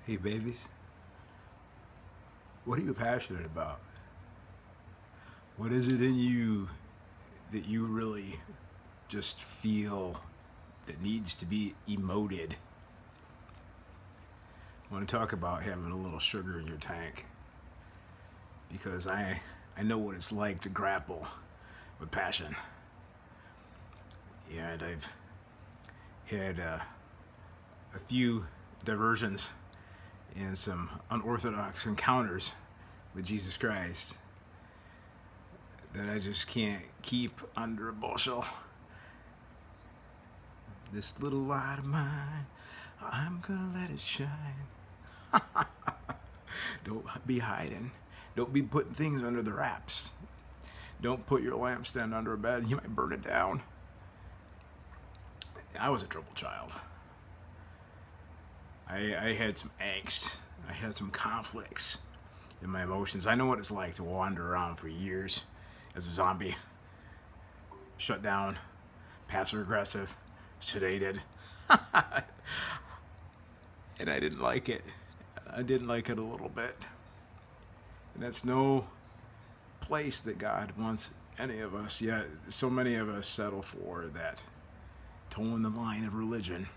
Hey babies, what are you passionate about? What is it in you that you really just feel that needs to be emoted? I want to talk about having a little sugar in your tank because I know what it's like to grapple with passion. And I've had a few diversions and some unorthodox encounters with Jesus Christ that I just can't keep under a bushel. This little light of mine, I'm gonna let it shine. Don't be hiding. Don't be putting things under the wraps. Don't put your lampstand under a bed. You might burn it down. I was a troubled child. I had some angst. I had some conflicts in my emotions. I know what it's like to wander around for years as a zombie. Shut down, passive aggressive, sedated. And I didn't like it. I didn't like it a little bit. And that's no place that God wants any of us, yet so many of us settle for that towing the line of religion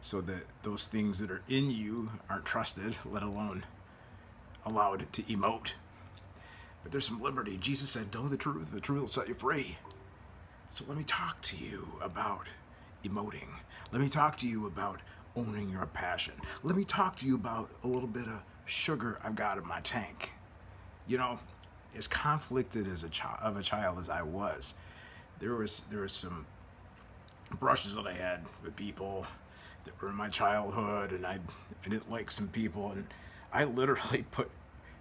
so that those things that are in you aren't trusted, let alone allowed to emote. But there's some liberty. Jesus said, know the truth will set you free. So let me talk to you about emoting. Let me talk to you about owning your passion. Let me talk to you about a little bit of sugar I've got in my tank. You know, as conflicted as a child as I was, there was some brushes that I had with people that were in my childhood, and I didn't like some people, and I literally put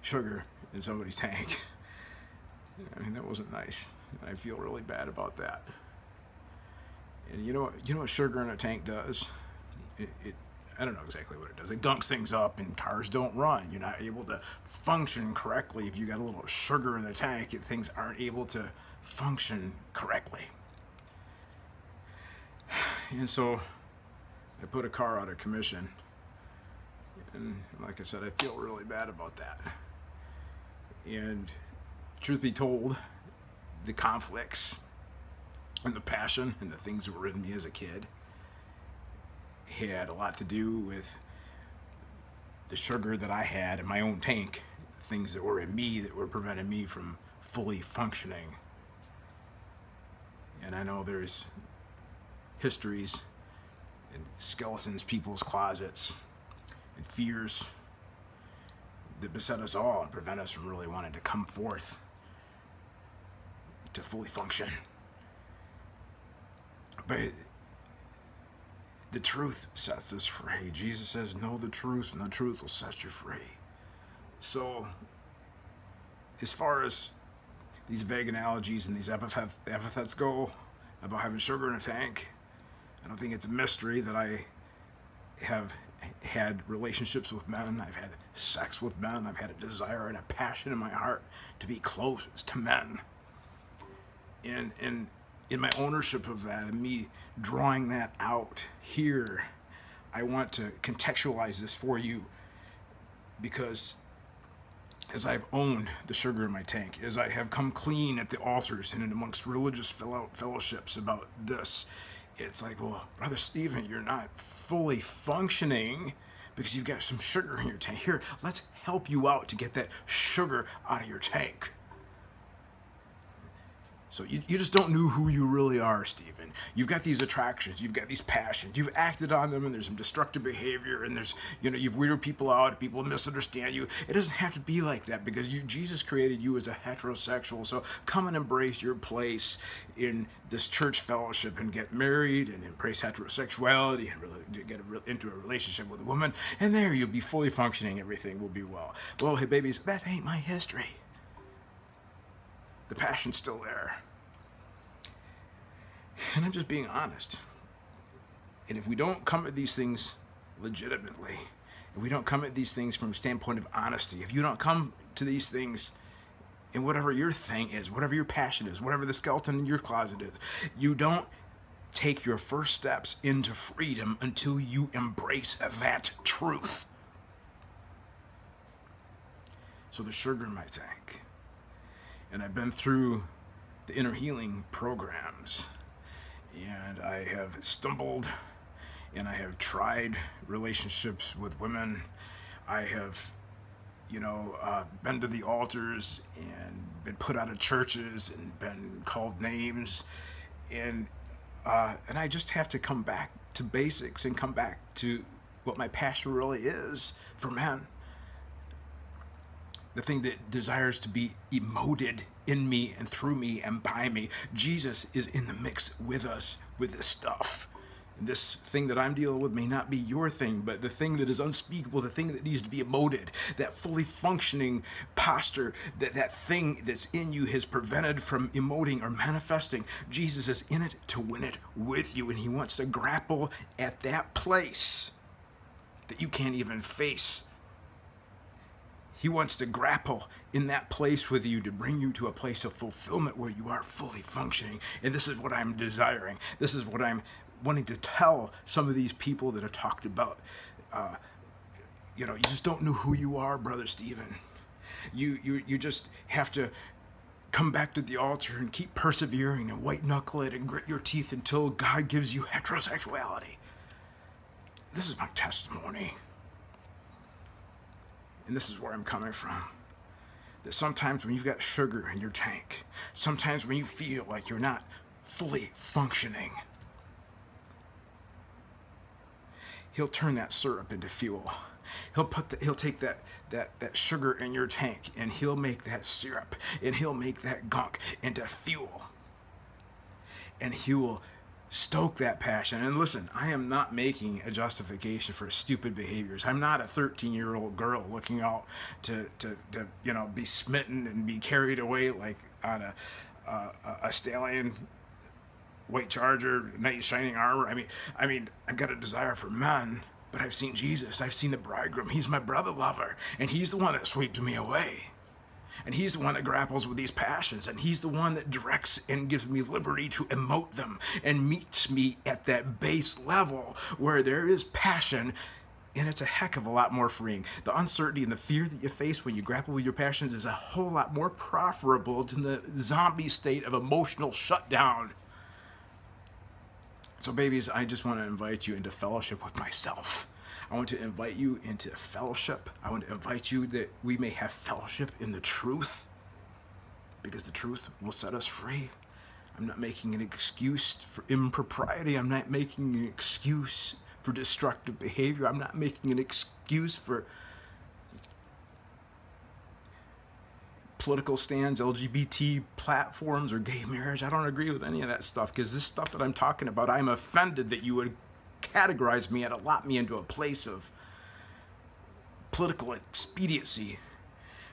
sugar in somebody's tank. I mean, that wasn't nice. I feel really bad about that. And you know what sugar in a tank does? I don't know exactly what it does. It gunks things up and cars don't run. You're not able to function correctly if you got a little sugar in the tank. Things aren't able to function correctly. And so I put a car out of commission. And like I said, I feel really bad about that. And truth be told, the conflicts and the passion and the things that were in me as a kid had a lot to do with the sugar that I had in my own tank, things that were in me that were preventing me from fully functioning. And I know there's histories and skeletons, people's closets, and fears that beset us all and prevent us from really wanting to come forth to fully function. But the truth sets us free. Jesus says, know the truth, and the truth will set you free. So, as far as these vague analogies and these epithets go about having sugar in a tank, I don't think it's a mystery that I have had relationships with men. I've had sex with men. I've had a desire and a passion in my heart to be close to men. And in my ownership of that and me drawing that out here, I want to contextualize this for you, because as I've owned the sugar in my tank, as I have come clean at the altars and amongst religious fellowships about this, it's like, well, Brother Stephen, you're not fully functioning because you've got some sugar in your tank. Here, let's help you out to get that sugar out of your tank. So you just don't know who you really are, Stephen. You've got these attractions, you've got these passions, you've acted on them, and there's some destructive behavior, and there's, you've weirded people out, people misunderstand you. It doesn't have to be like that, because Jesus created you as a heterosexual. So come and embrace your place in this church fellowship and get married and embrace heterosexuality and really get into a relationship with a woman, and there you'll be fully functioning, everything will be well. Well, hey babies, that ain't my history. The passion's still there. And I'm just being honest. And if we don't come at these things legitimately, if we don't come at these things from a standpoint of honesty, if you don't come to these things in whatever your thing is, whatever your passion is, whatever the skeleton in your closet is, you don't take your first steps into freedom until you embrace that truth. So there's sugar in my tank. And I've been through the inner healing programs, and I have stumbled, and I have tried relationships with women. I have, been to the altars and been put out of churches and been called names, and I just have to come back to basics and come back to what my passion really is for men. The thing that desires to be emoted in me and through me and by me. Jesus is in the mix with us with this stuff. And this thing that I'm dealing with may not be your thing, but the thing that is unspeakable, the thing that needs to be emoted, that fully functioning posture, that thing that's in you has prevented from emoting or manifesting. Jesus is in it to win it with you, and he wants to grapple at that place that you can't even face. He wants to grapple in that place with you to bring you to a place of fulfillment where you are fully functioning. And this is what I'm desiring. This is what I'm wanting to tell some of these people that have talked about, you just don't know who you are, Brother Stephen. You just have to come back to the altar and keep persevering and white knuckle it and grit your teeth until God gives you heterosexuality. This is my testimony. And this is where I'm coming from. That sometimes when you've got sugar in your tank, sometimes when you feel like you're not fully functioning, he'll turn that syrup into fuel. He'll take that sugar in your tank, and he'll make that syrup, and he'll make that gunk into fuel. And he will stoke that passion. And listen, I am not making a justification for stupid behaviors. I'm not a 13-year-old girl looking out to be smitten and be carried away like on a stallion, white charger, knight in shining armor. I mean, I've got a desire for men, but I've seen Jesus. I've seen the bridegroom. He's my brother lover, and he's the one that sweeps me away. And he's the one that grapples with these passions, and he's the one that directs and gives me liberty to emote them and meets me at that base level where there is passion, and it's a heck of a lot more freeing. The uncertainty and the fear that you face when you grapple with your passions is a whole lot more preferable than the zombie state of emotional shutdown. So babies, I just want to invite you into fellowship with myself. I want to invite you into fellowship. I want to invite you that we may have fellowship in the truth, because the truth will set us free. I'm not making an excuse for impropriety. I'm not making an excuse for destructive behavior. I'm not making an excuse for political stands, LGBT platforms, or gay marriage. I don't agree with any of that stuff, because this stuff that I'm talking about, I'm offended that you would categorize me and allot me into a place of political expediency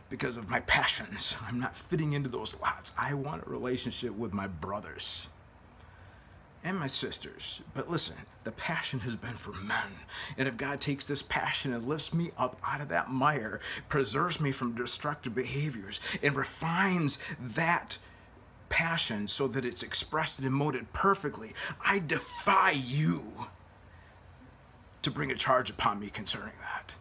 because of my passions. I'm not fitting into those lots. I want a relationship with my brothers and my sisters. But listen, the passion has been for men. And if God takes this passion and lifts me up out of that mire, preserves me from destructive behaviors, and refines that passion so that it's expressed and emoted perfectly, I defy you to bring a charge upon me concerning that.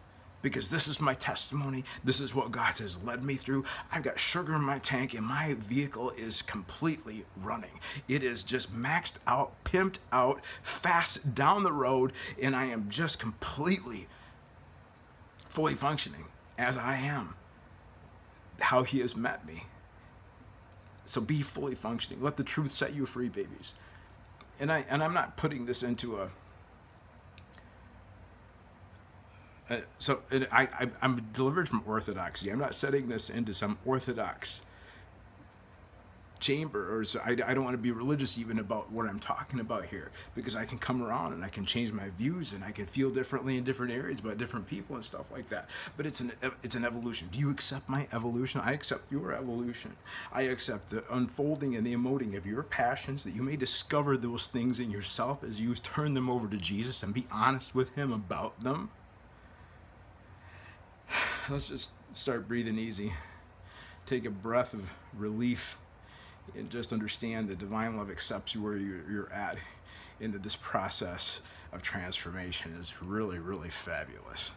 Because this is my testimony. This is what God has led me through. I've got sugar in my tank, and my vehicle is completely running. It is just maxed out, pimped out, fast down the road, and I am just completely fully functioning as I am, how he has met me. So be fully functioning. Let the truth set you free, babies. And I'm not putting this into a I'm delivered from orthodoxy. I'm not setting this into some orthodox chamber, or so I don't want to be religious even about what I'm talking about here, because I can come around and I can change my views and I can feel differently in different areas about different people and stuff like that. But it's an evolution. Do you accept my evolution? I accept your evolution. I accept the unfolding and the emoting of your passions, that you may discover those things in yourself as you turn them over to Jesus and be honest with him about them. Let's just start breathing easy. Take a breath of relief and just understand that divine love accepts you where you're at. into this process of transformation is really, really fabulous.